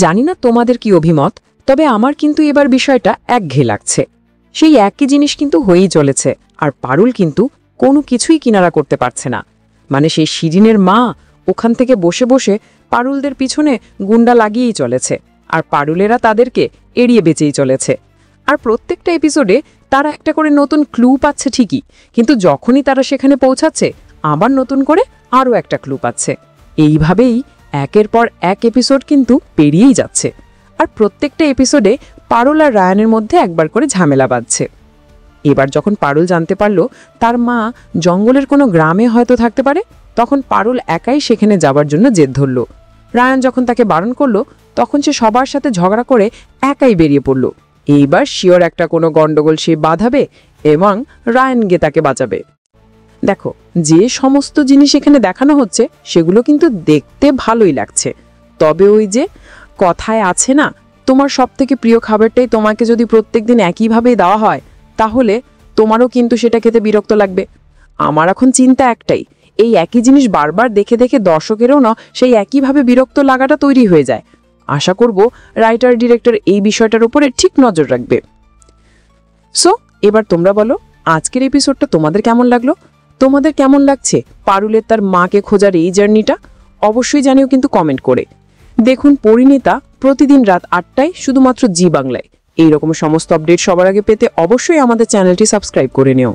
জানি না তোমাদের কি অভিমত, তবে আমার কিন্তু এবার বিষয়টা একঘেয়ে লাগছে। সেই একই জিনিস কিন্তু হয়েই চলেছে, আর পারুল কিন্তু কোনো কিছুই কিনারা করতে পারছে না। মানে সেই শিরিনের মা ওখান থেকে বসে বসে পারুলদের পিছনে গুন্ডা লাগিয়েই চলেছে, আর পারুলেরা তাদেরকে এড়িয়ে বেঁচেই চলেছে। আর প্রত্যেকটা এপিসোডে তারা একটা করে নতুন ক্লু পাচ্ছে ঠিকই, কিন্তু যখনই তারা সেখানে পৌঁছাচ্ছে আবার নতুন করে আরও একটা ক্লু পাচ্ছে। এইভাবেই একের পর এক এপিসোড কিন্তু পেরিয়েই যাচ্ছে, আর প্রত্যেকটা এপিসোডে পারুল আর রায়ানের মধ্যে একবার করে ঝামেলা বাঁধছে। এবার যখন পারুল জানতে পারল তার মা জঙ্গলের কোনো গ্রামে হয়তো থাকতে পারে, তখন পারুল একাই সেখানে যাবার জন্য জেদ ধরল। রায়ান যখন তাকে বারণ করল, তখন সে সবার সাথে ঝগড়া করে একাই বেরিয়ে পড়ল। এইবার শিওর একটা কোনো গন্ডগোল সে বাঁধাবে এবং রায়ান গিয়ে তাকে বাঁচাবে। দেখো, যে সমস্ত জিনিস এখানে দেখানো হচ্ছে সেগুলো কিন্তু দেখতে ভালোই লাগছে, তবে ওই যে কথায় আছে না, তোমার সবথেকে প্রিয় খাবারটাই তোমাকে যদি প্রত্যেকদিন একইভাবেই দেওয়া হয়, তাহলে তোমারও কিন্তু সেটা খেতে বিরক্ত লাগবে। আমার এখন চিন্তা একটাই, এই একই জিনিস বারবার দেখে দেখে দর্শকেরও না সেই একইভাবে বিরক্ত লাগাটা তৈরি হয়ে যায়। আশা করব রাইটার ডিরেক্টর এই বিষয়টার উপরে ঠিক নজর রাখবে। সো এবার তোমরা বলো, আজকের এপিসোডটা তোমাদের কেমন লাগলো? তোমাদের কেমন লাগছে পারুলের তার মাকে খোঁজার এই জার্নিটা? অবশ্যই জানিও কিন্তু কমেন্ট করে। দেখুন পরিণীতা প্রতিদিন রাত ৮টায় শুধুমাত্র জি বাংলায়। এইরকম সমস্ত আপডেট সবার আগে পেতে অবশ্যই আমাদের চ্যানেলটি সাবস্ক্রাইব করে নিও।